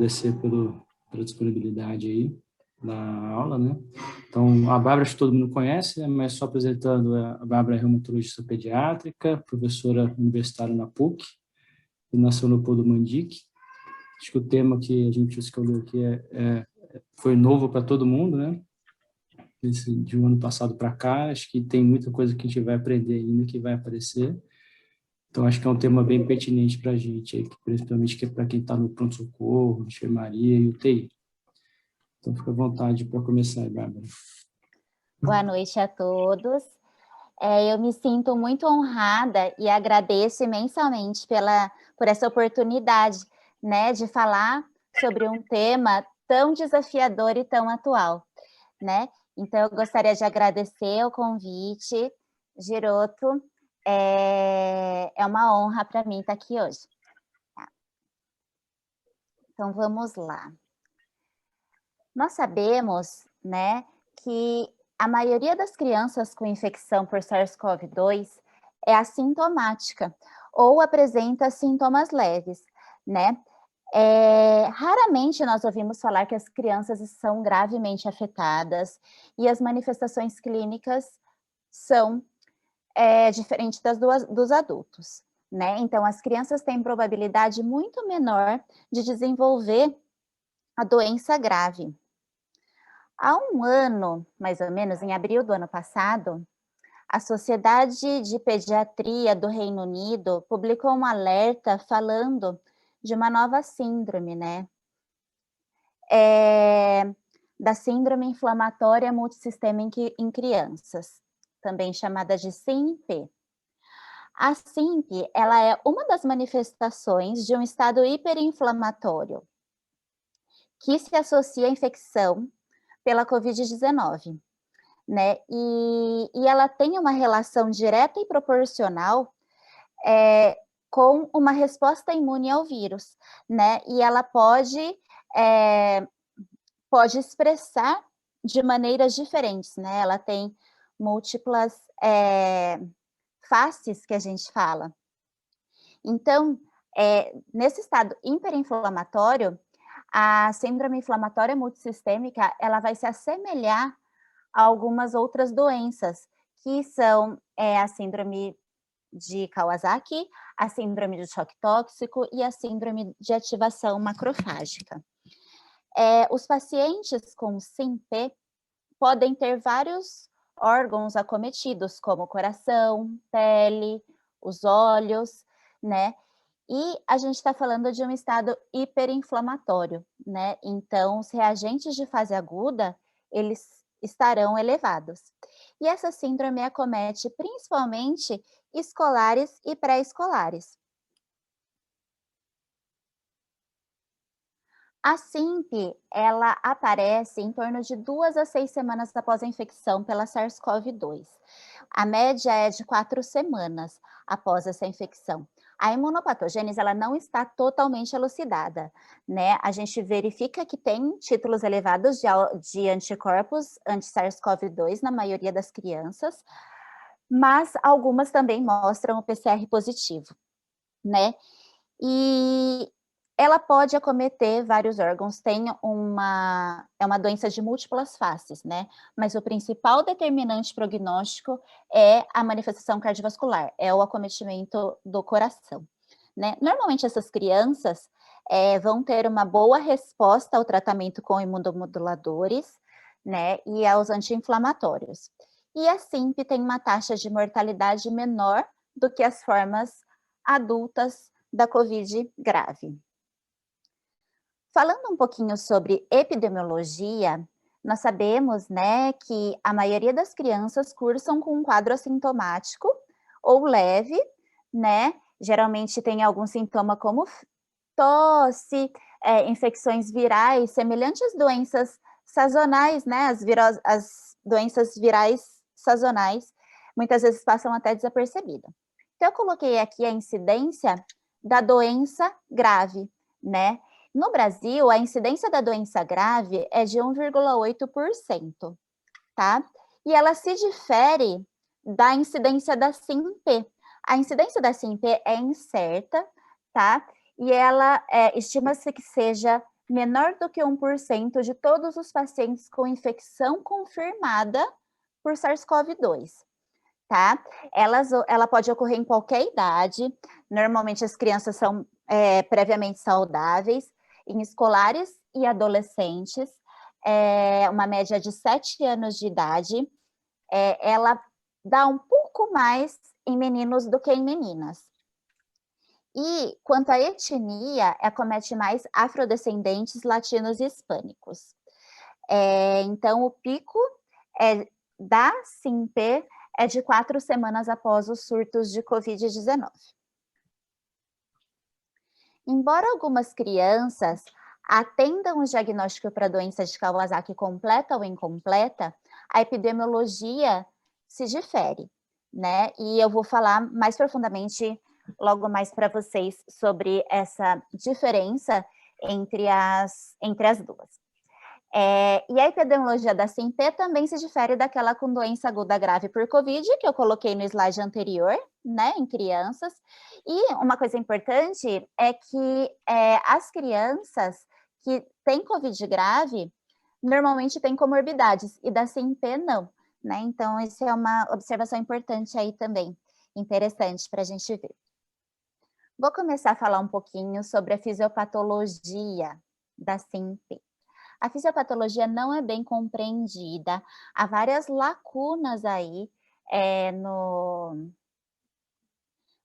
agradecer pela disponibilidade aí na aula, né? Então, a Bárbara, acho que todo mundo conhece, né? Mas só apresentando, a Bárbara é reumatologista pediátrica, professora universitária na PUC, e nasceu no Leopoldo Mandic. Acho que o tema que a gente escolheu aqui foi novo para todo mundo, né? De um ano passado para cá, acho que tem muita coisa que a gente vai aprender ainda, que vai aparecer. Então, acho que é um tema bem pertinente para a gente, principalmente para quem está no pronto-socorro, enfermaria e UTI. Então, fica à vontade para começar, Bárbara. Boa noite a todos. Eu me sinto muito honrada e agradeço imensamente por essa oportunidade, né, de falar sobre um tema tão desafiador e tão atual, né? Então, eu gostaria de agradecer o convite, Giroto. É uma honra para mim estar aqui hoje. Tá. Então, vamos lá. Nós sabemos, né, que a maioria das crianças com infecção por SARS-CoV-2 é assintomática ou apresenta sintomas leves, né? Raramente nós ouvimos falar que as crianças são gravemente afetadas e as manifestações clínicas são diferentes dos adultos, né? Então, as crianças têm probabilidade muito menor de desenvolver a doença grave. Há um ano, mais ou menos, em abril do ano passado, a Sociedade de Pediatria do Reino Unido publicou um alerta falando de uma nova síndrome, né? Da síndrome inflamatória multissistêmica em crianças, também chamada de SIMP. A SIMP, ela é uma das manifestações de um estado hiperinflamatório que se associa à infecção pela Covid-19, né? E ela tem uma relação direta e proporcional com uma resposta imune ao vírus, né? E ela pode expressar de maneiras diferentes, né? Ela tem múltiplas faces que a gente fala. Então, nesse estado hiperinflamatório, a síndrome inflamatória multissistêmica, ela vai se assemelhar a algumas outras doenças, que são a síndrome de Kawasaki, a síndrome de choque tóxico e a síndrome de ativação macrofágica. Os pacientes com SIMP podem ter vários órgãos acometidos, como o coração, pele, os olhos, né? E a gente está falando de um estado hiperinflamatório, né? Então, os reagentes de fase aguda, eles estarão elevados. E essa síndrome acomete principalmente escolares e pré-escolares. A SIMP, ela aparece em torno de 2 a 6 semanas após a infecção pela SARS-CoV-2. A média é de 4 semanas após essa infecção. A imunopatogênese, ela não está totalmente elucidada, né? A gente verifica que tem títulos elevados de anticorpos anti-SARS-CoV-2 na maioria das crianças, mas algumas também mostram o PCR positivo, né? E ela pode acometer vários órgãos, é uma doença de múltiplas faces, né? Mas o principal determinante prognóstico é a manifestação cardiovascular, é o acometimento do coração, né? Normalmente essas crianças vão ter uma boa resposta ao tratamento com imunomoduladores, né? E aos anti-inflamatórios. E a SIMP tem uma taxa de mortalidade menor do que as formas adultas da Covid grave. Falando um pouquinho sobre epidemiologia, nós sabemos, né, que a maioria das crianças cursam com um quadro assintomático ou leve, né, geralmente tem algum sintoma como tosse, infecções virais, semelhantes às doenças sazonais, né, as doenças virais sazonais, muitas vezes passam até desapercebida. Então, eu coloquei aqui a incidência da doença grave, né? No Brasil, a incidência da doença grave é de 1,8%, tá? E ela se difere da incidência da SIMP. A incidência da SIMP é incerta, tá? E ela estima-se que seja menor do que 1% de todos os pacientes com infecção confirmada por SARS-CoV-2, tá? Ela pode ocorrer em qualquer idade, normalmente as crianças são previamente saudáveis, em escolares e adolescentes, uma média de 7 anos de idade, ela dá um pouco mais em meninos do que em meninas. E, quanto à etnia, acomete mais afrodescendentes, latinos e hispânicos. Então, o pico da SINP é de 4 semanas após os surtos de Covid-19. Embora algumas crianças atendam o diagnóstico para a doença de Kawasaki completa ou incompleta, a epidemiologia se difere, né? E eu vou falar mais profundamente logo mais para vocês sobre essa diferença entre as duas. E a epidemiologia da SINP também se difere daquela com doença aguda grave por Covid, que eu coloquei no slide anterior, né, em crianças. E uma coisa importante é que as crianças que têm Covid grave, normalmente têm comorbidades, e da SINP não, né? Então, essa é uma observação importante aí também, interessante para a gente ver. Vou começar a falar um pouquinho sobre a fisiopatologia da SINP. A fisiopatologia não é bem compreendida, há várias lacunas aí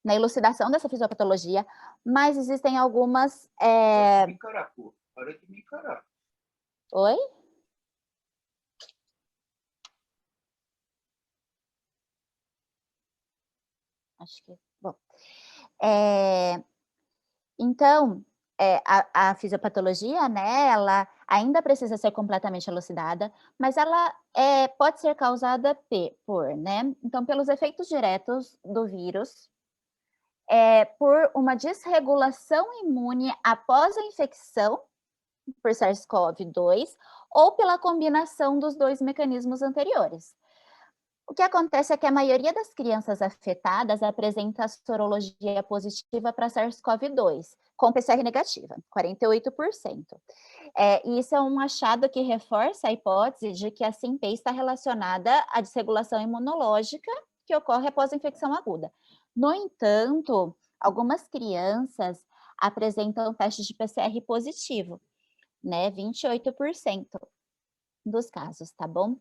na elucidação dessa fisiopatologia, mas existem algumas... Para de me encarar, pô. Para de me encarar. Oi? Acho que... Bom. Então, a fisiopatologia, né, ela ainda precisa ser completamente elucidada, mas ela pode ser causada por, né, então, pelos efeitos diretos do vírus, por uma desregulação imune após a infecção por SARS-CoV-2 ou pela combinação dos dois mecanismos anteriores. O que acontece é que a maioria das crianças afetadas apresenta sorologia positiva para SARS-CoV-2, com PCR negativa, 48%. E isso é um achado que reforça a hipótese de que a SINP está relacionada à desregulação imunológica que ocorre após a infecção aguda. No entanto, algumas crianças apresentam testes de PCR positivo, né, 28% dos casos, tá bom?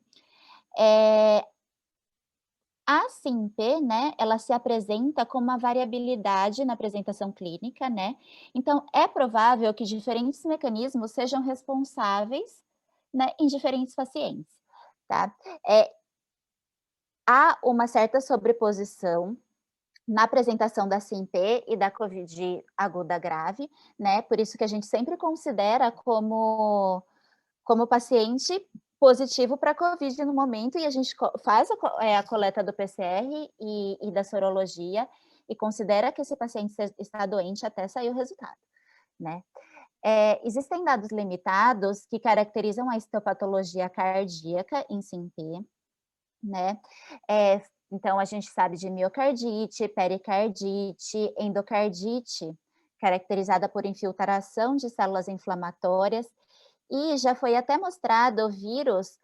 A SINP, né, ela se apresenta com uma variabilidade na apresentação clínica, né? Então, é provável que diferentes mecanismos sejam responsáveis, né, em diferentes pacientes, tá? Há uma certa sobreposição na apresentação da SINP e da COVID aguda grave, né? Por isso que a gente sempre considera como paciente positivo para a COVID no momento, e a gente faz a coleta do PCR e da sorologia, e considera que esse paciente está doente até sair o resultado, né? Existem dados limitados que caracterizam a histopatologia cardíaca em SINP, né? Então, a gente sabe de miocardite, pericardite, endocardite, caracterizada por infiltração de células inflamatórias, e já foi até mostrado o vírus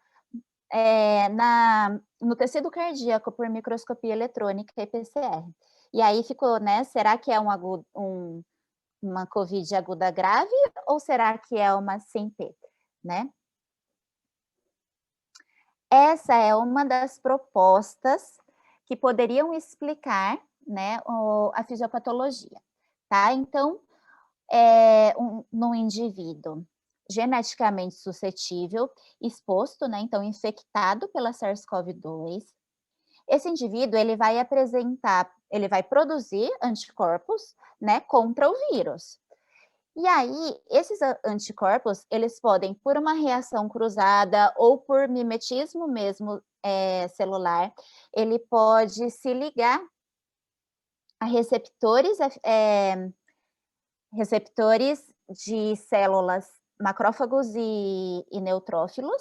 no tecido cardíaco por microscopia eletrônica e PCR. E aí ficou, né, será que é uma COVID aguda grave ou será que é uma SINP, né? Essa é uma das propostas que poderiam explicar, né, a fisiopatologia, tá? Então, num indivíduo geneticamente suscetível, exposto, né, então infectado pela SARS-CoV-2, esse indivíduo ele vai produzir anticorpos, né, contra o vírus. E aí, esses anticorpos, eles podem, por uma reação cruzada ou por mimetismo mesmo celular, ele pode se ligar a receptores de células macrófagos e neutrófilos,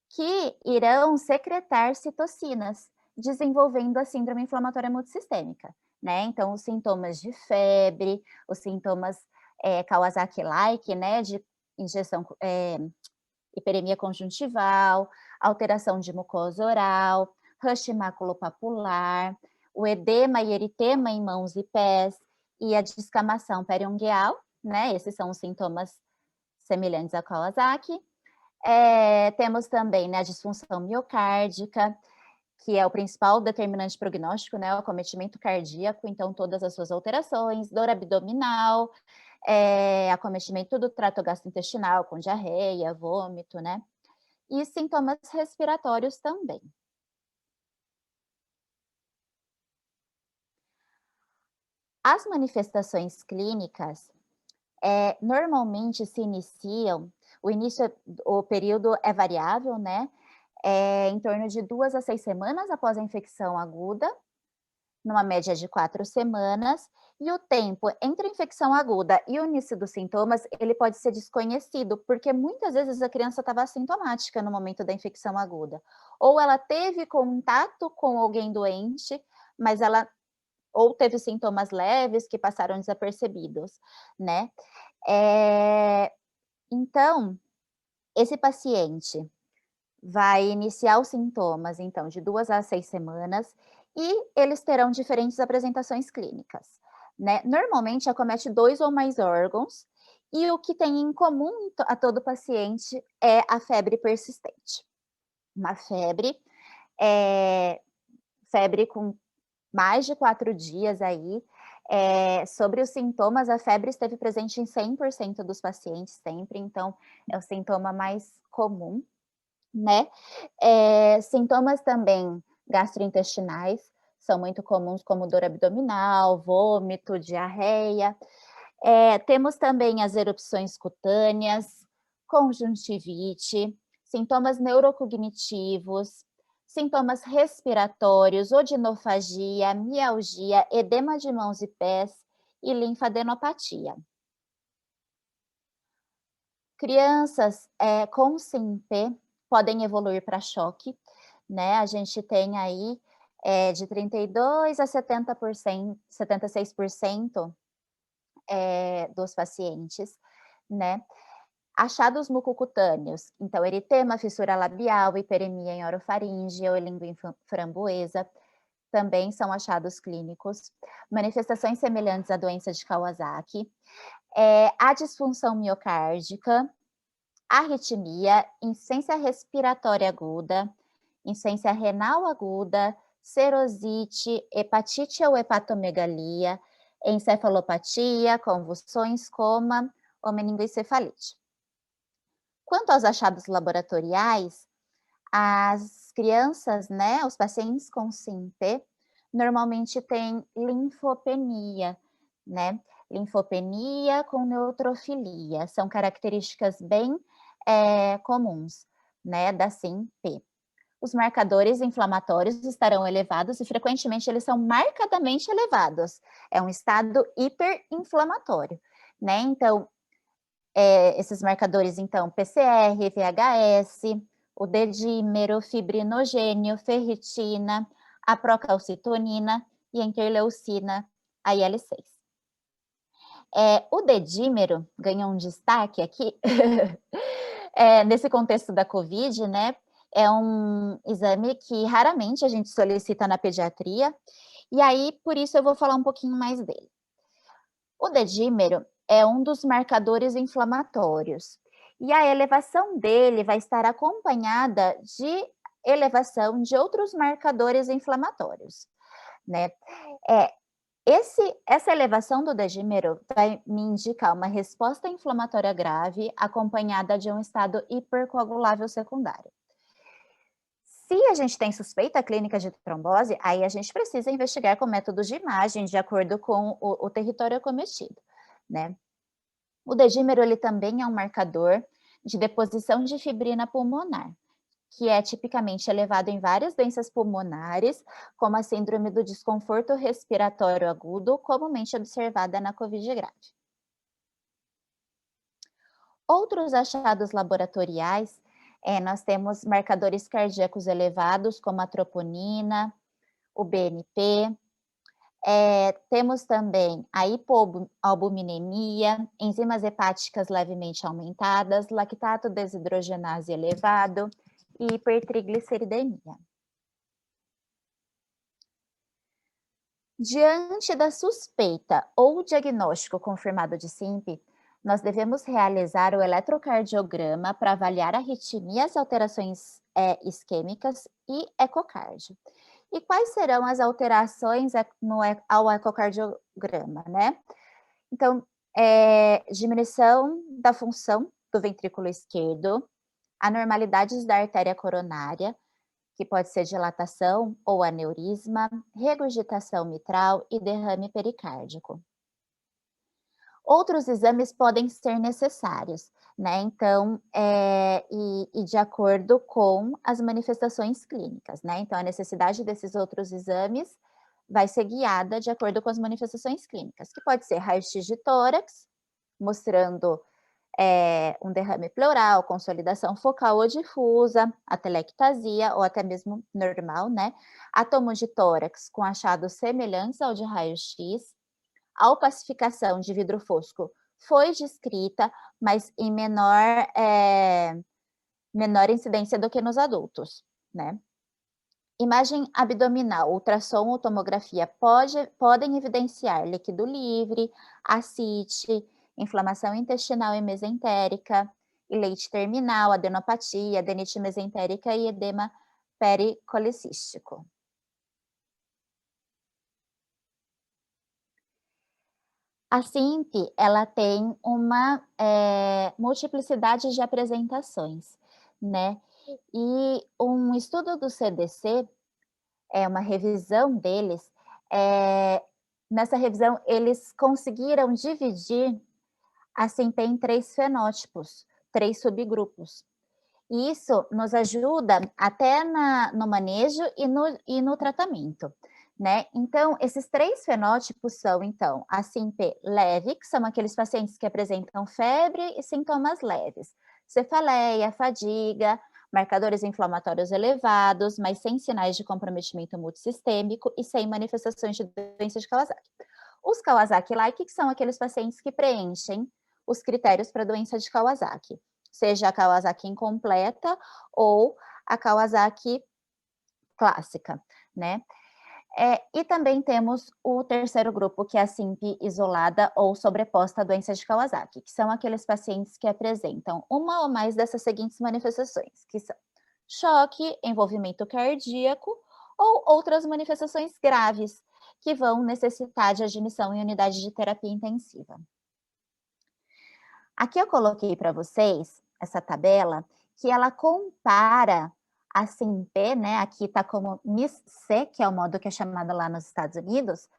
que irão secretar citocinas, desenvolvendo a síndrome inflamatória multissistêmica, né? Então, os sintomas de febre, os sintomas Kawasaki-like, né, de injeção, hiperemia conjuntival, alteração de mucosa oral, rush maculopapular, o edema e eritema em mãos e pés e a descamação periungueal, né? Esses são os sintomas semelhantes a Kawasaki. Temos também, né, a disfunção miocárdica, que é o principal determinante prognóstico, né, o acometimento cardíaco, então todas as suas alterações, dor abdominal, acometimento do trato gastrointestinal, com diarreia, vômito, né, e sintomas respiratórios também. As manifestações clínicas, normalmente se iniciam, o período é variável, né, em torno de 2 a 6 semanas após a infecção aguda, numa média de 4 semanas, e o tempo entre a infecção aguda e o início dos sintomas, ele pode ser desconhecido, porque muitas vezes a criança estava assintomática no momento da infecção aguda, ou ela teve contato com alguém doente, mas ela ou teve sintomas leves que passaram desapercebidos, né? Então, esse paciente vai iniciar os sintomas, então, de 2 a 6 semanas, e eles terão diferentes apresentações clínicas, né? Normalmente acomete 2 ou mais órgãos, e o que tem em comum a todo paciente é a febre persistente. Uma febre com mais de 4 dias aí. Sobre os sintomas, a febre esteve presente em 100% dos pacientes sempre, então é o sintoma mais comum, né? Sintomas também gastrointestinais são muito comuns, como dor abdominal, vômito, diarreia. Temos também as erupções cutâneas, conjuntivite, sintomas neurocognitivos, sintomas respiratórios, odinofagia, mialgia, edema de mãos e pés e linfadenopatia. Crianças com SINP podem evoluir para choque, né? A gente tem aí de 32% a 70%, 76% dos pacientes, né? Achados mucocutâneos, então eritema, fissura labial, hiperemia em orofaringe ou língua em framboesa, também são achados clínicos. Manifestações semelhantes à doença de Kawasaki, a disfunção miocárdica, arritmia, insuficiência respiratória aguda, insuficiência renal aguda, serosite, hepatite ou hepatomegalia, encefalopatia, convulsões, coma ou meningoencefalite. Quanto aos achados laboratoriais, as crianças, né, os pacientes com SINP, normalmente têm linfopenia, né? Linfopenia com neutrofilia, são características bem comuns, né, da SINP. Os marcadores inflamatórios estarão elevados e frequentemente eles são marcadamente elevados. É um estado hiperinflamatório, né? Então, esses marcadores, então, PCR, VHS, o dedímero, fibrinogênio, ferritina, a procalcitonina e a interleucina, a IL-6. O dedímero ganhou um destaque aqui, nesse contexto da COVID, né? É um exame que raramente a gente solicita na pediatria, e aí, por isso, eu vou falar um pouquinho mais dele. O dedímero é um dos marcadores inflamatórios, e a elevação dele vai estar acompanhada de elevação de outros marcadores inflamatórios, né? Essa elevação do dedímero vai me indicar uma resposta inflamatória grave acompanhada de um estado hipercoagulável secundário. Se a gente tem suspeita clínica de trombose, aí a gente precisa investigar com métodos de imagem de acordo com o território acometido, né? O dedímero, ele também é um marcador de deposição de fibrina pulmonar, que é tipicamente elevado em várias doenças pulmonares, como a síndrome do desconforto respiratório agudo, comumente observada na COVID grave. Outros achados laboratoriais, nós temos marcadores cardíacos elevados, como a troponina, o BNP, Temos também a hipoalbuminemia, enzimas hepáticas levemente aumentadas, lactato desidrogenase elevado e hipertrigliceridemia. Diante da suspeita ou diagnóstico confirmado de SIMP, nós devemos realizar o eletrocardiograma para avaliar a arritmia, as alterações isquêmicas e ecocardio. E quais serão as alterações ao ecocardiograma, né? Então, diminuição da função do ventrículo esquerdo, anormalidades da artéria coronária, que pode ser dilatação ou aneurisma, regurgitação mitral e derrame pericárdico. Outros exames podem ser necessários, né? Então, e de acordo com as manifestações clínicas, né? Então, a necessidade desses outros exames vai ser guiada de acordo com as manifestações clínicas, que pode ser raio-x de tórax, mostrando um derrame pleural, consolidação focal ou difusa, atelectasia ou até mesmo normal, né? Átomo de tórax com achados semelhantes ao de raio-x. A opacificação de vidro fosco foi descrita, mas em menor incidência do que nos adultos, né? Imagem abdominal, ultrassom ou tomografia podem evidenciar líquido livre, ascite, inflamação intestinal e mesentérica, ileite terminal, adenopatia, adenite mesentérica e edema pericolicístico. A SIMP, ela tem uma multiplicidade de apresentações, né? E um estudo do CDC, uma revisão deles, nessa revisão eles conseguiram dividir a SIMP em 3 fenótipos, 3 subgrupos. E isso nos ajuda até no manejo e no tratamento, né? Então, esses 3 fenótipos são, então, a SIMP leve, que são aqueles pacientes que apresentam febre e sintomas leves, cefaleia, fadiga, marcadores inflamatórios elevados, mas sem sinais de comprometimento multissistêmico e sem manifestações de doença de Kawasaki. Os Kawasaki-like, que são aqueles pacientes que preenchem os critérios para doença de Kawasaki, seja a Kawasaki incompleta ou a Kawasaki clássica, né? E também temos o terceiro grupo, que é a SIMP isolada ou sobreposta à doença de Kawasaki, que são aqueles pacientes que apresentam uma ou mais dessas seguintes manifestações, que são choque, envolvimento cardíaco ou outras manifestações graves, que vão necessitar de admissão em unidade de terapia intensiva. Aqui eu coloquei para vocês essa tabela, que ela compara a SIMP, né, aqui está como MIS-C, que é o modo que é chamado lá nos Estados Unidos,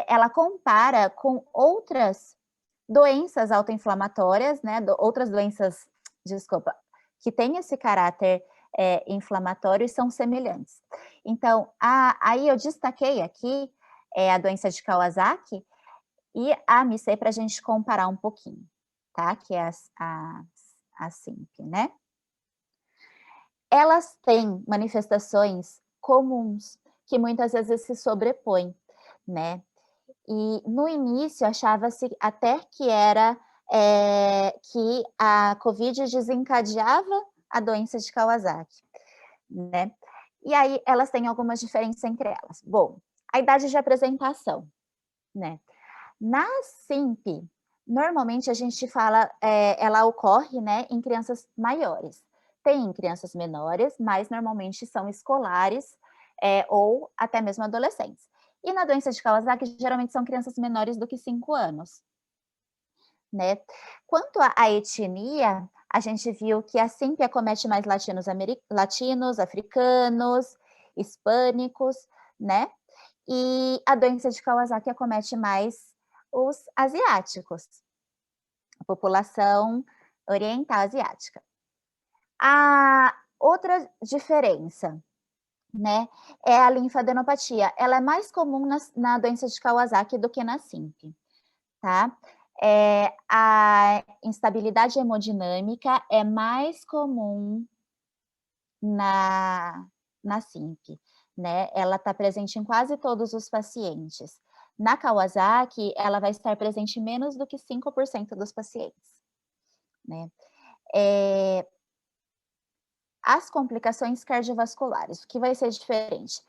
ela compara com outras doenças autoinflamatórias, né, outras doenças, desculpa, que têm esse caráter inflamatório e são semelhantes. Então, aí eu destaquei aqui a doença de Kawasaki e a MIS-C para a gente comparar um pouquinho, tá? Que é a SIMP, né? Elas têm manifestações comuns que muitas vezes se sobrepõem, né? E no início achava-se até que era que a COVID desencadeava a doença de Kawasaki, né? E aí elas têm algumas diferenças entre elas. Bom, a idade de apresentação, né? Na SIMP, normalmente a gente fala, ela ocorre, né, em crianças maiores. Tem crianças menores, mas normalmente são escolares ou até mesmo adolescentes. E na doença de Kawasaki, geralmente são crianças menores do que 5 anos. Né? Quanto à etnia, a gente viu que a SIMP acomete mais latinos, africanos, hispânicos, né? E a doença de Kawasaki acomete mais os asiáticos, a população oriental asiática. A outra diferença, né, é a linfadenopatia. Ela é mais comum na doença de Kawasaki do que na SIMP, tá? A instabilidade hemodinâmica é mais comum na SIMP, né? Ela está presente em quase todos os pacientes. Na Kawasaki, ela vai estar presente em menos do que 5% dos pacientes, né? As complicações cardiovasculares, o que vai ser diferente?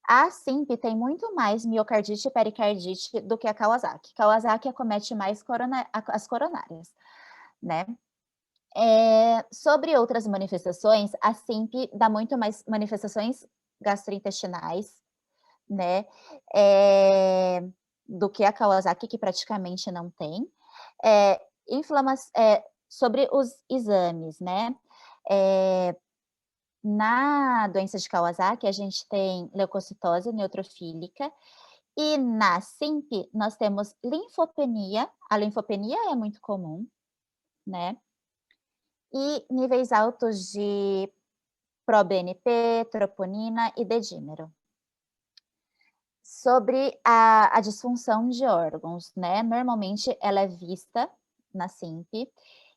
A SIMP tem muito mais miocardite e pericardite do que a Kawasaki. Kawasaki acomete mais as coronárias, né? Sobre outras manifestações, a SIMP dá muito mais manifestações gastrointestinais, né? Do que a Kawasaki, que praticamente não tem. Sobre os exames, né? Na doença de Kawasaki, a gente tem leucocitose neutrofílica, e na SIMP nós temos linfopenia. A linfopenia é muito comum, né? E níveis altos de proBNP, troponina e dedímero. Sobre a disfunção de órgãos, né? Normalmente ela é vista na SIMP,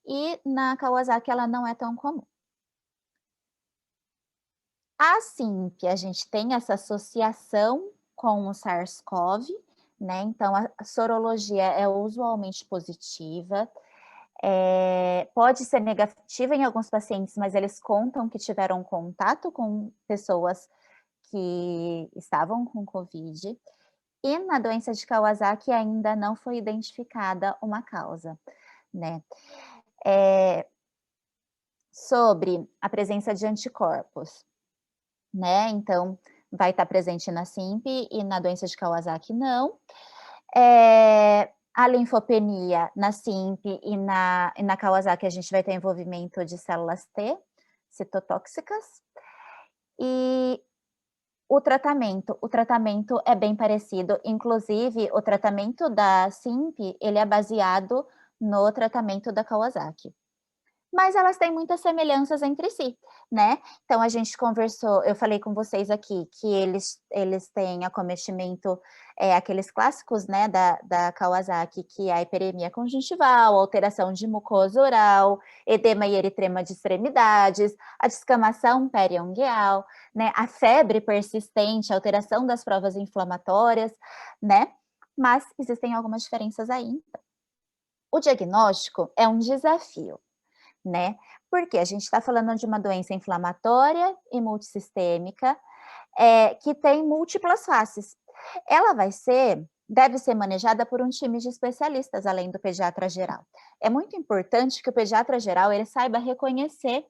e na Kawasaki ela não é tão comum. A SIMP, a gente tem essa associação com o SARS-CoV, né? Então, a sorologia é usualmente positiva. Pode ser negativa em alguns pacientes, mas eles contam que tiveram contato com pessoas que estavam com Covid. E na doença de Kawasaki ainda não foi identificada uma causa, né? Sobre a presença de anticorpos, né? Então, vai estar presente na SIMP e na doença de Kawasaki não. A linfopenia na SIMP e na Kawasaki a gente vai ter envolvimento de células T, citotóxicas. E o tratamento é bem parecido, inclusive o tratamento da SIMP, ele é baseado no tratamento da Kawasaki. Mas elas têm muitas semelhanças entre si, né? Então, a gente conversou, eu falei com vocês aqui que eles têm acometimento, aqueles clássicos, né, da Kawasaki, que é a hiperemia conjuntival, alteração de mucosa oral, edema e eritrema de extremidades, a descamação periungueal, né, a febre persistente, alteração das provas inflamatórias, né? Mas existem algumas diferenças ainda. O diagnóstico é um desafio, né? Porque a gente está falando de uma doença inflamatória e multissistêmica, que tem múltiplas faces. Ela deve ser manejada por um time de especialistas, além do pediatra geral. É muito importante que o pediatra geral ele saiba reconhecer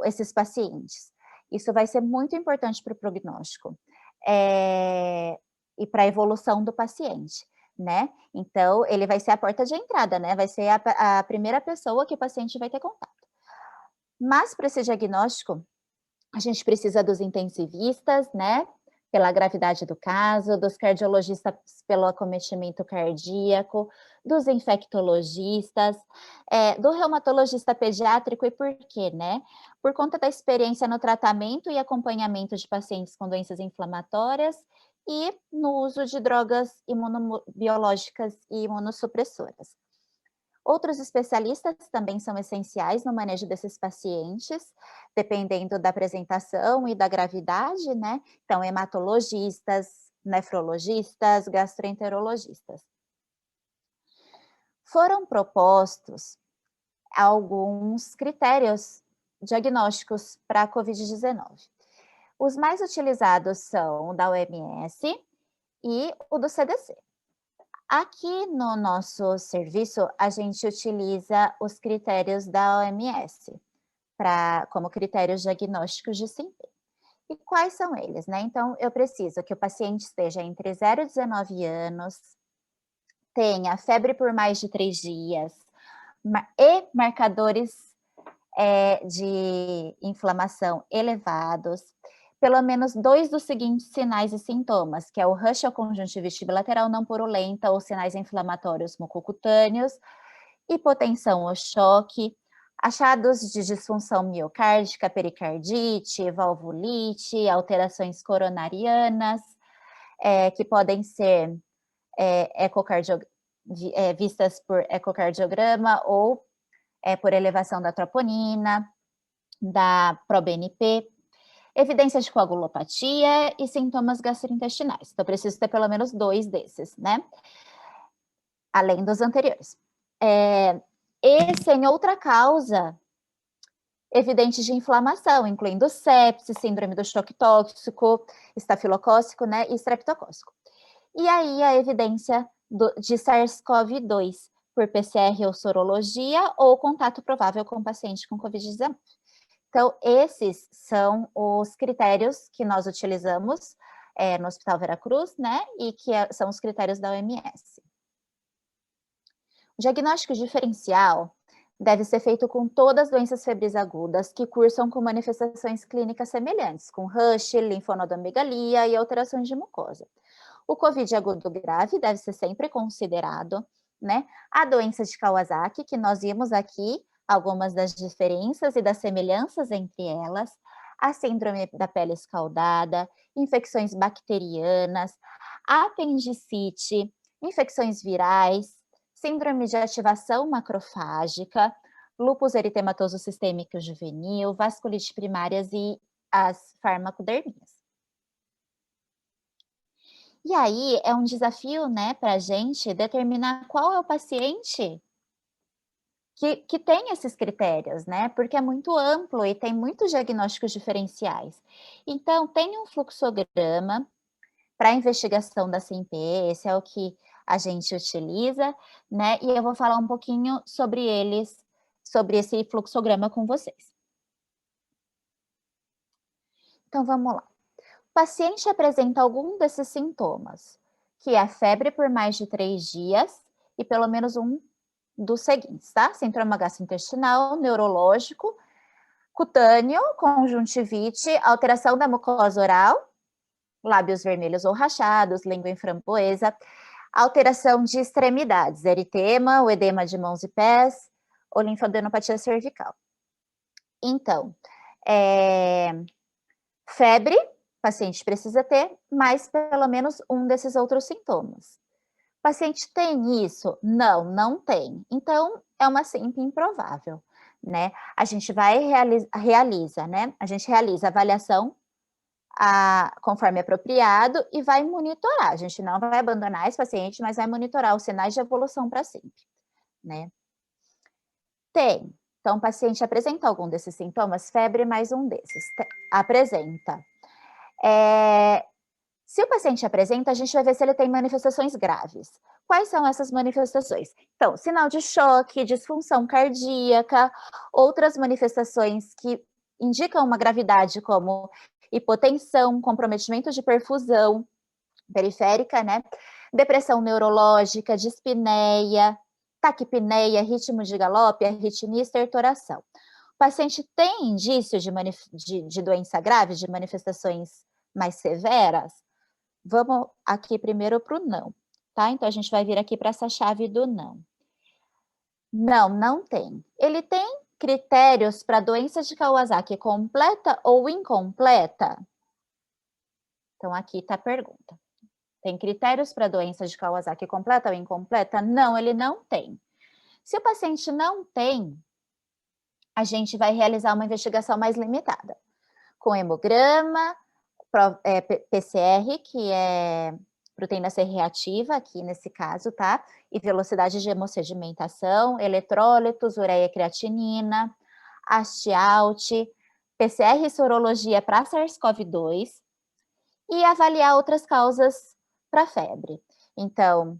esses pacientes. Isso vai ser muito importante para o prognóstico e para a evolução do paciente, né? Então, ele vai ser a porta de entrada, né? Vai ser a primeira pessoa que o paciente vai ter contato. Mas, para esse diagnóstico, a gente precisa dos intensivistas, né? Pela gravidade do caso, dos cardiologistas pelo acometimento cardíaco, dos infectologistas, do reumatologista pediátrico. E por quê, né? Por conta da experiência no tratamento e acompanhamento de pacientes com doenças inflamatórias e no uso de drogas imunobiológicas e imunossupressoras. Outros especialistas também são essenciais no manejo desses pacientes, dependendo da apresentação e da gravidade, né? Então, hematologistas, nefrologistas, gastroenterologistas. Foram propostos alguns critérios diagnósticos para a Covid-19. Os mais utilizados são o da OMS e o do CDC. Aqui no nosso serviço, a gente utiliza os critérios da OMS como critérios diagnósticos de SIMP. E quais são eles, né? Então, eu preciso que o paciente esteja entre 0 e 19 anos, tenha febre por mais de 3 dias e marcadores de inflamação elevados, pelo menos 2 dos seguintes sinais e sintomas, que é o rush ou conjuntivite bilateral não purulenta ou sinais inflamatórios mucocutâneos, hipotensão ou choque, achados de disfunção miocárdica, pericardite, valvulite, alterações coronarianas, que podem ser vistas por ecocardiograma ou por elevação da troponina, da proBNP, Evidência de coagulopatia e sintomas gastrointestinais. Então, preciso ter pelo menos 2 desses, né? Além dos anteriores. E sem outra causa evidente de inflamação, incluindo sepsis, síndrome do choque tóxico, estafilocócico, né, e streptocócico. E aí a evidência de SARS-CoV-2 por PCR ou sorologia ou contato provável com o paciente com Covid-19. Então, esses são os critérios que nós utilizamos no Hospital Veracruz, né, e que são os critérios da OMS. O diagnóstico diferencial deve ser feito com todas as doenças febris agudas que cursam com manifestações clínicas semelhantes, com rush, linfonodomegalia e alterações de mucosa. O COVID agudo grave deve ser sempre considerado, né? A doença de Kawasaki, que nós vimos aqui, algumas das diferenças e das semelhanças entre elas, a síndrome da pele escaldada, infecções bacterianas, apendicite, infecções virais, síndrome de ativação macrofágica, lúpus eritematoso sistêmico juvenil, vasculite primárias e as farmacodermias. E aí é um desafio, né, para a gente determinar qual é o paciente que tem esses critérios, né? Porque é muito amplo e tem muitos diagnósticos diferenciais. Então, tem um fluxograma para a investigação da CIMP, esse é o que a gente utiliza, né? E eu vou falar um pouquinho sobre eles, sobre esse fluxograma com vocês. Então, vamos lá. O paciente apresenta algum desses sintomas, que é febre por mais de 3 dias e pelo menos um dos seguintes, tá? Sintoma gastrointestinal, neurológico, cutâneo, conjuntivite, alteração da mucosa oral, lábios vermelhos ou rachados, língua em framboesa, alteração de extremidades, eritema, o edema de mãos e pés, ou linfadenopatia cervical. Então, febre, o paciente precisa ter, mas pelo menos um desses outros sintomas. O paciente tem isso? Não, não tem. Então, é uma SIMP improvável, né? A gente vai realiza, né? A gente realiza a avaliação conforme apropriado e vai monitorar. A gente não vai abandonar esse paciente, mas vai monitorar os sinais de evolução para SIMP, né? Tem. Então, o paciente apresenta algum desses sintomas? Febre mais um desses. Apresenta. Se o paciente apresenta, a gente vai ver se ele tem manifestações graves. Quais são essas manifestações? Então, sinal de choque, disfunção cardíaca, outras manifestações que indicam uma gravidade, como hipotensão, comprometimento de perfusão periférica, né? Depressão neurológica, dispneia, taquipneia, ritmo de galope, arritmia e estertoração. O paciente tem indício de doença grave, de manifestações mais severas? Vamos aqui primeiro para o não, tá? Então, a gente vai vir aqui para essa chave do não. Não, não tem. Ele tem critérios para doença de Kawasaki completa ou incompleta? Então, aqui está a pergunta. Tem critérios para doença de Kawasaki completa ou incompleta? Não, ele não tem. Se o paciente não tem, a gente vai realizar uma investigação mais limitada, com hemograma, PCR, que é proteína C reativa, aqui nesse caso, tá? E velocidade de hemossedimentação, eletrólitos, ureia creatinina, haste-alt, PCR e sorologia para SARS-CoV-2 e avaliar outras causas para febre. Então,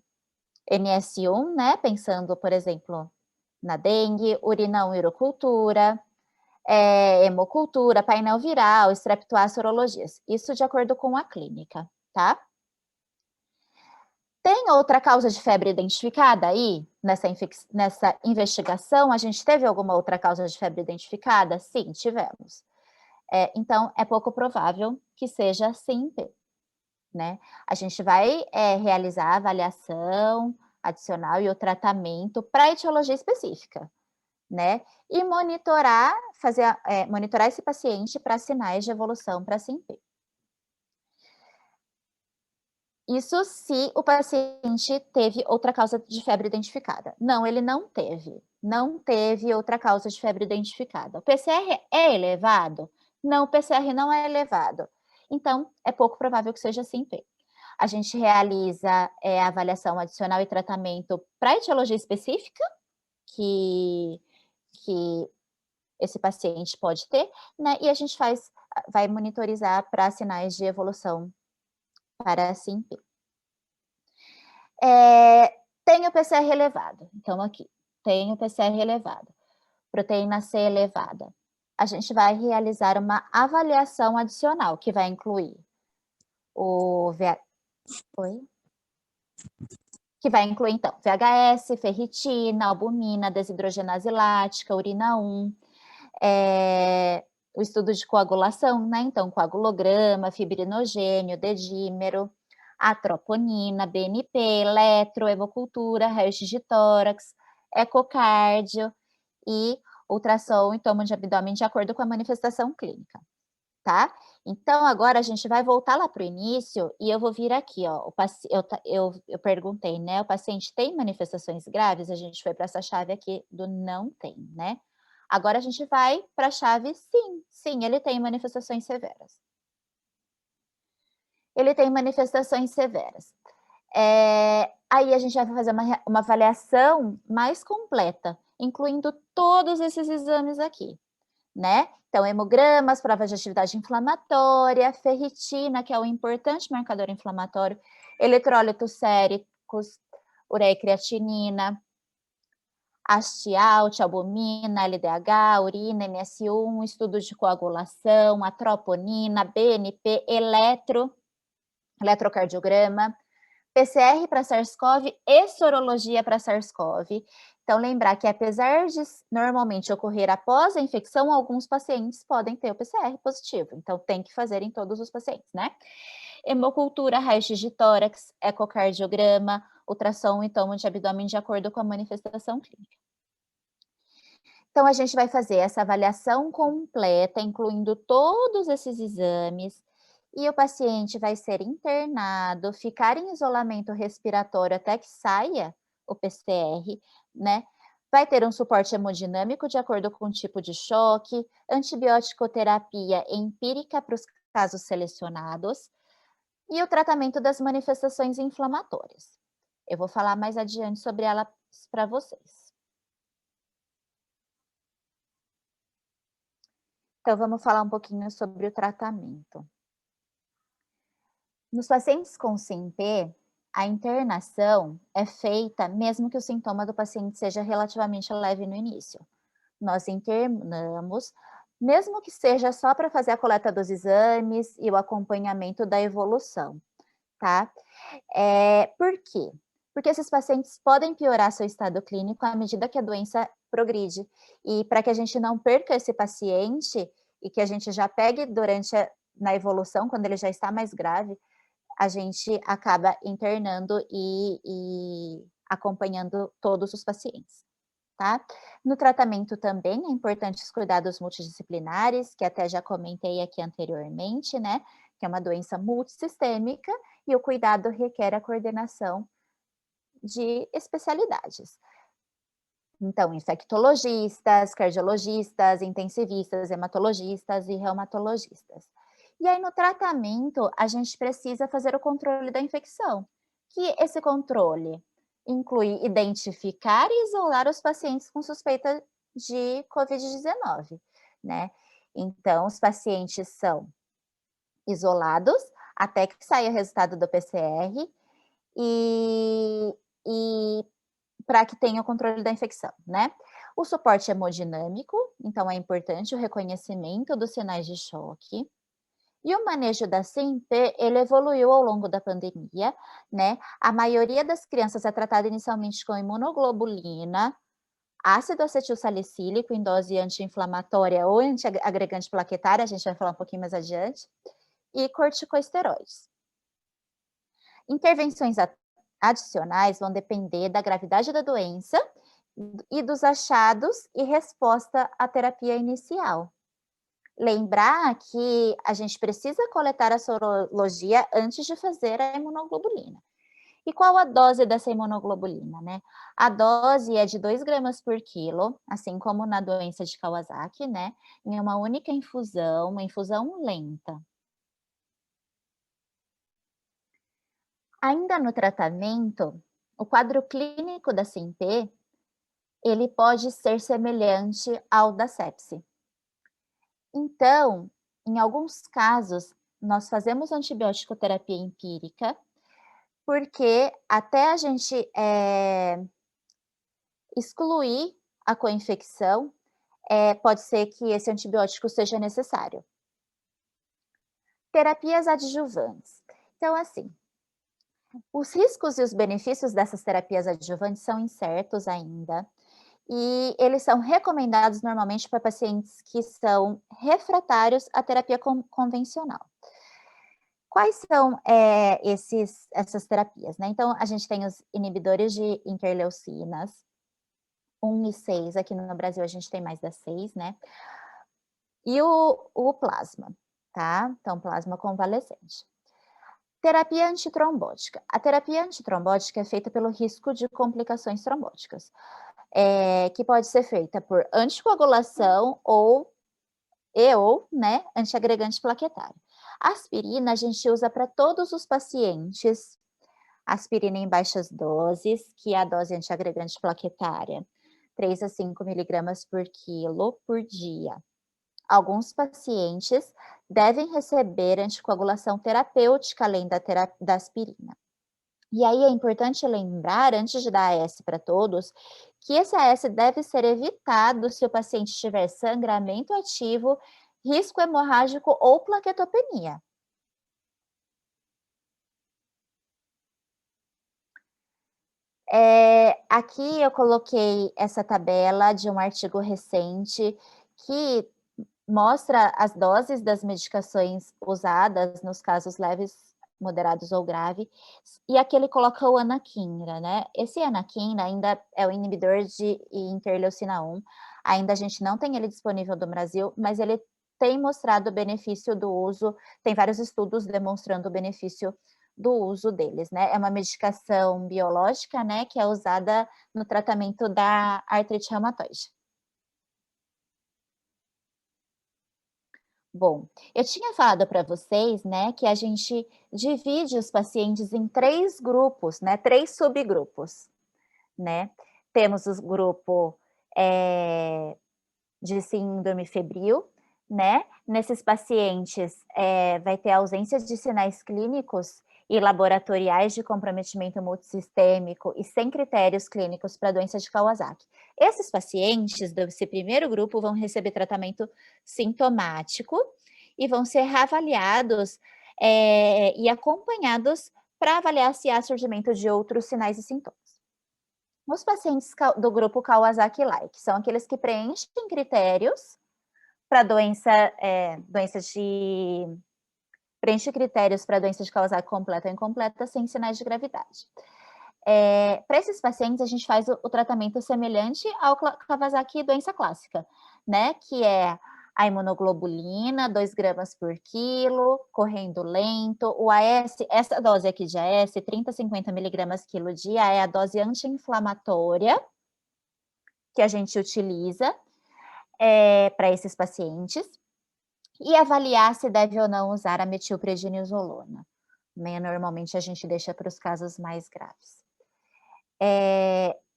NS1, né? Pensando, por exemplo, na dengue, urina urocultura, hemocultura, painel viral, streptoa, sorologias. Isso de acordo com a clínica, tá? Tem outra causa de febre identificada aí? Nessa investigação, a gente teve alguma outra causa de febre identificada? Sim, tivemos. Então, é pouco provável que seja SIMP, né? A gente vai realizar a avaliação adicional e o tratamento para etiologia específica, né? E monitorar esse paciente para sinais de evolução para SIMP. Isso se o paciente teve outra causa de febre identificada. Não, ele não teve. Não teve outra causa de febre identificada. O PCR é elevado? Não, o PCR não é elevado. Então, é pouco provável que seja SIMP. A gente realiza a avaliação adicional e tratamento para etiologia específica, que esse paciente pode ter, né? E a gente vai monitorizar para sinais de evolução para a SIMP. Tem o PCR elevado, então aqui, tem o PCR elevado, proteína C elevada. A gente vai realizar uma avaliação adicional, que vai incluir que vai incluir, então, VHS, ferritina, albumina, desidrogenase lática, urina 1, o estudo de coagulação, né? Então, coagulograma, fibrinogênio, dedímero, a troponina, BNP, eletro, hemocultura, raio-x de tórax, ecocardio e ultrassom e tomo de abdômen de acordo com a manifestação clínica, tá? Então, agora a gente vai voltar lá para o início e eu vou vir aqui, ó, eu perguntei, né, o paciente tem manifestações graves? A gente foi para essa chave aqui do não tem, né? Agora a gente vai para a chave sim, ele tem manifestações severas. Ele tem manifestações severas. Aí a gente vai fazer uma avaliação mais completa, incluindo todos esses exames aqui, né? Então, hemogramas, provas de atividade inflamatória, ferritina, que é um importante marcador inflamatório, eletrólitos séricos, ureia e creatinina, haste-alt, albumina, LDH, urina, NS1, estudo de coagulação, a troponina, BNP, eletrocardiograma, PCR para SARS-CoV e sorologia para SARS-CoV. Então, lembrar que apesar de normalmente ocorrer após a infecção, alguns pacientes podem ter o PCR positivo. Então, tem que fazer em todos os pacientes, né? Hemocultura, raio-x de tórax, ecocardiograma, ultrassom e tomo de abdômen de acordo com a manifestação clínica. Então, a gente vai fazer essa avaliação completa, incluindo todos esses exames, e o paciente vai ser internado, ficar em isolamento respiratório até que saia o PCR, né? Vai ter um suporte hemodinâmico de acordo com o tipo de choque, antibiótico-terapia empírica para os casos selecionados e o tratamento das manifestações inflamatórias. Eu vou falar mais adiante sobre elas para vocês. Então, vamos falar um pouquinho sobre o tratamento. Nos pacientes com SIMP, a internação é feita mesmo que o sintoma do paciente seja relativamente leve no início. Nós internamos, mesmo que seja só para fazer a coleta dos exames e o acompanhamento da evolução, tá? Por quê? Porque esses pacientes podem piorar seu estado clínico à medida que a doença progride. E para que a gente não perca esse paciente e que a gente já pegue na evolução, quando ele já está mais grave, a gente acaba internando e acompanhando todos os pacientes, tá? No tratamento também é importante os cuidados multidisciplinares, que até já comentei aqui anteriormente, né? Que é uma doença multissistêmica e o cuidado requer a coordenação de especialidades. Então, infectologistas, cardiologistas, intensivistas, hematologistas e reumatologistas. E aí, no tratamento, a gente precisa fazer o controle da infecção, que esse controle inclui identificar e isolar os pacientes com suspeita de Covid-19, né? Então, os pacientes são isolados até que saia o resultado do PCR e para que tenha o controle da infecção, né? O suporte hemodinâmico, então é importante o reconhecimento dos sinais de choque. E o manejo da SIMP, ele evoluiu ao longo da pandemia, né? A maioria das crianças é tratada inicialmente com imunoglobulina, ácido acetilsalicílico em dose anti-inflamatória ou antiagregante plaquetária, a gente vai falar um pouquinho mais adiante, e corticosteroides. Intervenções adicionais vão depender da gravidade da doença e dos achados e resposta à terapia inicial. Lembrar que a gente precisa coletar a sorologia antes de fazer a imunoglobulina. E qual a dose dessa imunoglobulina, né? A dose é de 2 gramas por quilo, assim como na doença de Kawasaki, né? Em uma única infusão, uma infusão lenta. Ainda no tratamento, o quadro clínico da CINP, ele pode ser semelhante ao da sepse. Então, em alguns casos, nós fazemos antibiótico terapia empírica, porque até a gente excluir a coinfecção, pode ser que esse antibiótico seja necessário. Terapias adjuvantes. Então, assim, os riscos e os benefícios dessas terapias adjuvantes são incertos ainda, e eles são recomendados normalmente para pacientes que são refratários à terapia convencional. Quais são essas terapias, né? Então, a gente tem os inibidores de interleucinas, 1 e 6, aqui no Brasil a gente tem mais das 6, né? E o plasma, tá? Então, plasma convalescente. Terapia antitrombótica. A terapia antitrombótica é feita pelo risco de complicações trombóticas, que pode ser feita por anticoagulação ou, né, antiagregante plaquetário. Aspirina a gente usa para todos os pacientes, aspirina em baixas doses, que é a dose antiagregante plaquetária, 3 a 5 miligramas por quilo por dia. Alguns pacientes devem receber anticoagulação terapêutica além da aspirina. E aí é importante lembrar, antes de dar AS para todos, que esse AS deve ser evitado se o paciente tiver sangramento ativo, risco hemorrágico ou plaquetopenia. Aqui eu coloquei essa tabela de um artigo recente que mostra as doses das medicações usadas nos casos leves, moderados ou grave, e aqui ele coloca o anakinra, né? Esse anakinra ainda é o inibidor de interleucina 1, ainda a gente não tem ele disponível no Brasil, mas ele tem mostrado o benefício do uso, tem vários estudos demonstrando o benefício do uso deles, né? É uma medicação biológica, né, que é usada no tratamento da artrite reumatoide. Bom, eu tinha falado para vocês, né, que a gente divide os pacientes em 3 grupos, né, 3 subgrupos, né. Temos o grupo de síndrome febril, né. Nesses pacientes, vai ter ausência de sinais clínicos e laboratoriais de comprometimento multissistêmico e sem critérios clínicos para a doença de Kawasaki. Esses pacientes desse primeiro grupo vão receber tratamento sintomático e vão ser reavaliados e acompanhados para avaliar se há surgimento de outros sinais e sintomas. Os pacientes do grupo Kawasaki-like são aqueles que preenchem critérios para preenche critérios para doença de Kawasaki completa ou incompleta sem sinais de gravidade. Para esses pacientes, a gente faz o tratamento semelhante ao Kawasaki doença clássica, né? Que é a imunoglobulina, 2 gramas por quilo, correndo lento. O AS, essa dose aqui de AS, 30 a 50 miligramas quilo dia, é a dose anti-inflamatória que a gente utiliza para esses pacientes. E avaliar se deve ou não usar a metilprednisolona. Normalmente a gente deixa para os casos mais graves.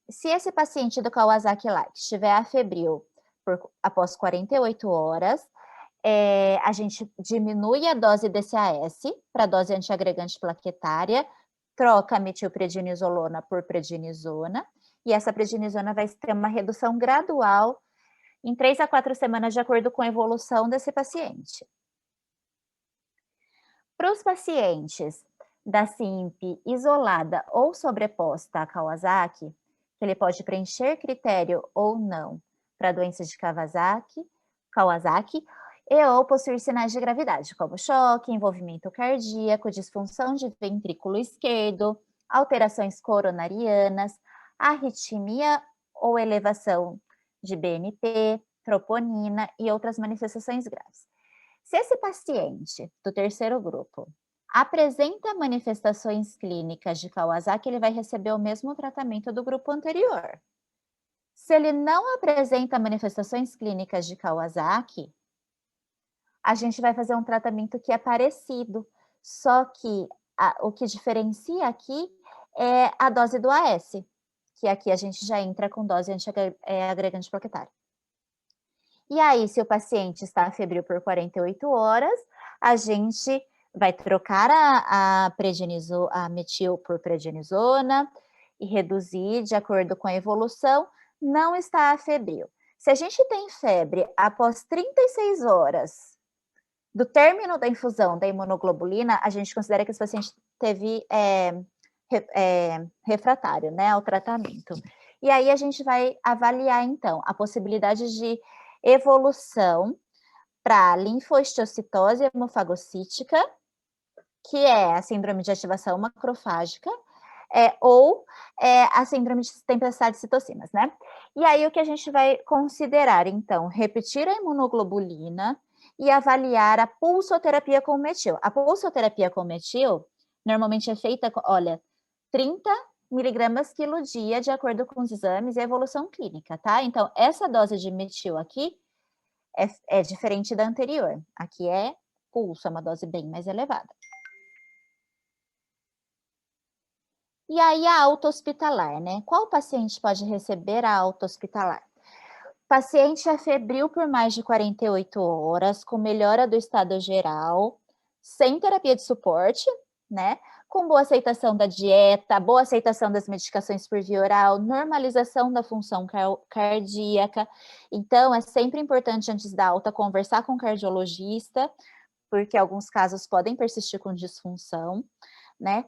Se esse paciente do Kawasaki-like estiver afebril após 48 horas, a gente diminui a dose desse AS para a dose antiagregante plaquetária, troca a metilprednisolona por prednisona, e essa prednisona vai ter uma redução gradual em 3 a 4 semanas, de acordo com a evolução desse paciente. Para os pacientes da SIMP isolada ou sobreposta a Kawasaki, que ele pode preencher critério ou não para a doença de Kawasaki, e ou possuir sinais de gravidade, como choque, envolvimento cardíaco, disfunção de ventrículo esquerdo, alterações coronarianas, arritmia ou elevação de BNP, troponina e outras manifestações graves. Se esse paciente do terceiro grupo apresenta manifestações clínicas de Kawasaki, ele vai receber o mesmo tratamento do grupo anterior. Se ele não apresenta manifestações clínicas de Kawasaki, a gente vai fazer um tratamento que é parecido, só que o que diferencia aqui é a dose do AS, que aqui a gente já entra com dose antiagregante plaquetária. E aí, se o paciente está febril por 48 horas, a gente vai trocar a metil por prednisona e reduzir de acordo com a evolução, não está febril. Se a gente tem febre após 36 horas do término da infusão da imunoglobulina, a gente considera que esse paciente teve refratário, né, ao tratamento. E aí a gente vai avaliar, então, a possibilidade de evolução para linfohistiocytose hemofagocítica, que é a síndrome de ativação macrofágica, ou a síndrome de tempestade de citocinas, né? E aí o que a gente vai considerar, então, repetir a imunoglobulina e avaliar a pulsoterapia com metil. A pulsoterapia com metil normalmente é feita, olha, 30 miligramas quilo dia, de acordo com os exames e a evolução clínica, tá? Então, essa dose de metil aqui é diferente da anterior. Aqui é pulso, é uma dose bem mais elevada. E aí a alta hospitalar, né? Qual paciente pode receber a alta hospitalar? Paciente é febril por mais de 48 horas, com melhora do estado geral, sem terapia de suporte, né? Com boa aceitação da dieta, boa aceitação das medicações por via oral, normalização da função cardíaca. Então, é sempre importante, antes da alta, conversar com o cardiologista, porque alguns casos podem persistir com disfunção, né?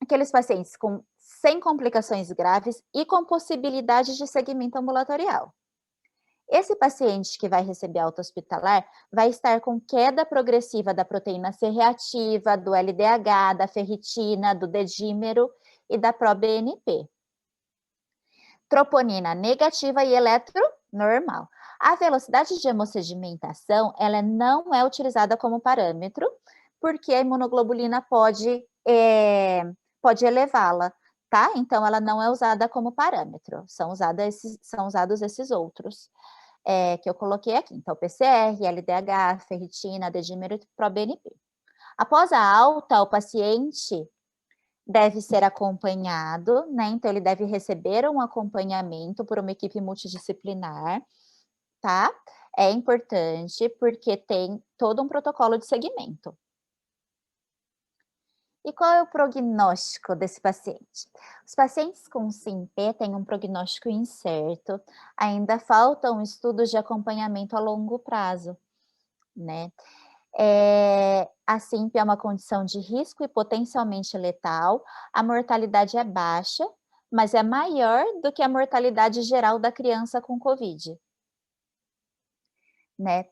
Aqueles pacientes sem complicações graves e com possibilidade de segmento ambulatorial. Esse paciente que vai receber alta hospitalar vai estar com queda progressiva da proteína C reativa, do LDH, da ferritina, do dedímero e da proBNP. Troponina negativa e eletro normal. A velocidade de hemossedimentação, ela não é utilizada como parâmetro, porque a imunoglobulina pode elevá-la, tá? Então, ela não é usada como parâmetro, são usados esses outros que eu coloquei aqui. Então, PCR, LDH, ferritina, dedímero e proBNP. Após a alta, o paciente deve ser acompanhado, né? Então, ele deve receber um acompanhamento por uma equipe multidisciplinar, tá? É importante porque tem todo um protocolo de segmento. E qual é o prognóstico desse paciente? Os pacientes com SIMP têm um prognóstico incerto, ainda faltam estudos de acompanhamento a longo prazo, né? A SIMP é uma condição de risco e potencialmente letal, a mortalidade é baixa, mas é maior do que a mortalidade geral da criança com COVID, né?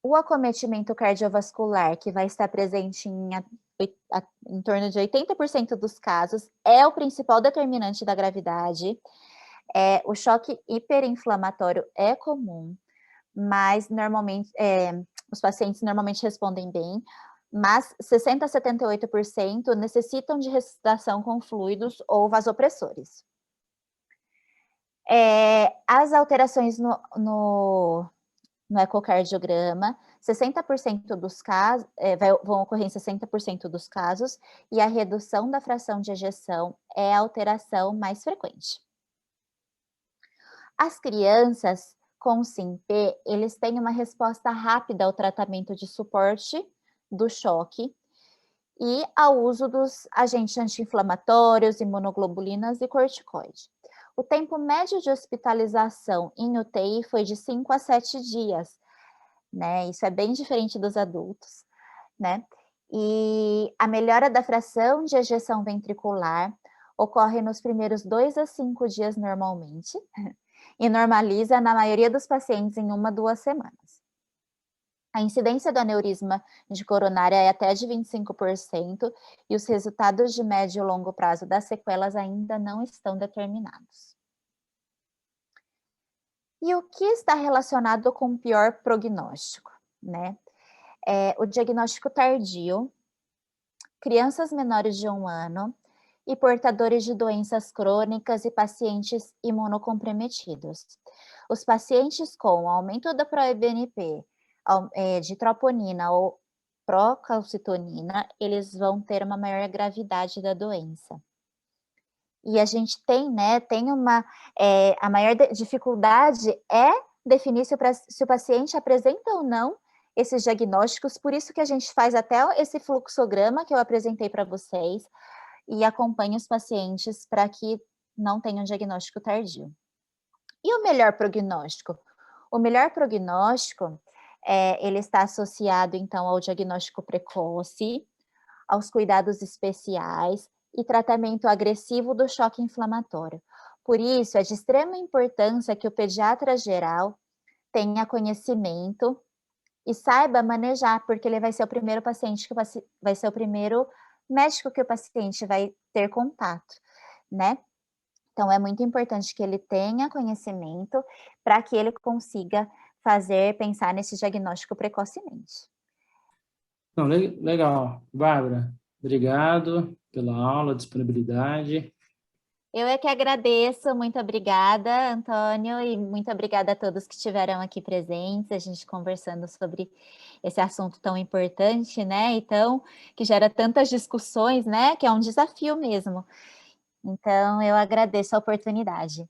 O acometimento cardiovascular, que vai estar presente em torno de 80% dos casos, é o principal determinante da gravidade. O choque hiperinflamatório é comum, mas normalmente os pacientes normalmente respondem bem, mas 60% a 78% necessitam de ressuscitação com fluidos ou vasopressores. As alterações no ecocardiograma, 60% dos casos, vão ocorrer em 60% dos casos, e a redução da fração de ejeção é a alteração mais frequente. As crianças com SIMP, eles têm uma resposta rápida ao tratamento de suporte do choque e ao uso dos agentes anti-inflamatórios, imunoglobulinas e corticoide. O tempo médio de hospitalização em UTI foi de 5 a 7 dias, né? Isso é bem diferente dos adultos, né? E a melhora da fração de ejeção ventricular ocorre nos primeiros 2 a 5 dias normalmente e normaliza na maioria dos pacientes em 1 a 2 semanas. A incidência do aneurisma de coronária é até de 25% e os resultados de médio e longo prazo das sequelas ainda não estão determinados. E o que está relacionado com o pior prognóstico, né? o diagnóstico tardio, crianças menores de 1 ano e portadores de doenças crônicas e pacientes imunocomprometidos. Os pacientes com aumento da proBNP, de troponina ou procalcitonina, eles vão ter uma maior gravidade da doença. E a gente tem, né, a maior dificuldade é definir se o paciente apresenta ou não esses diagnósticos, por isso que a gente faz até esse fluxograma que eu apresentei para vocês e acompanha os pacientes para que não tenham diagnóstico tardio. E o melhor prognóstico? O melhor prognóstico, ele está associado, então, ao diagnóstico precoce, aos cuidados especiais e tratamento agressivo do choque inflamatório. Por isso, é de extrema importância que o pediatra geral tenha conhecimento e saiba manejar, porque ele vai ser o primeiro paciente vai ser o primeiro médico que o paciente vai ter contato, né? Então, é muito importante que ele tenha conhecimento para que ele consiga pensar nesse diagnóstico precocemente. Não, legal. Bárbara, obrigado pela aula, disponibilidade. Eu é que agradeço, muito obrigada, Antônio, e muito obrigada a todos que estiveram aqui presentes, a gente conversando sobre esse assunto tão importante, né, então, que gera tantas discussões, né, que é um desafio mesmo. Então, eu agradeço a oportunidade.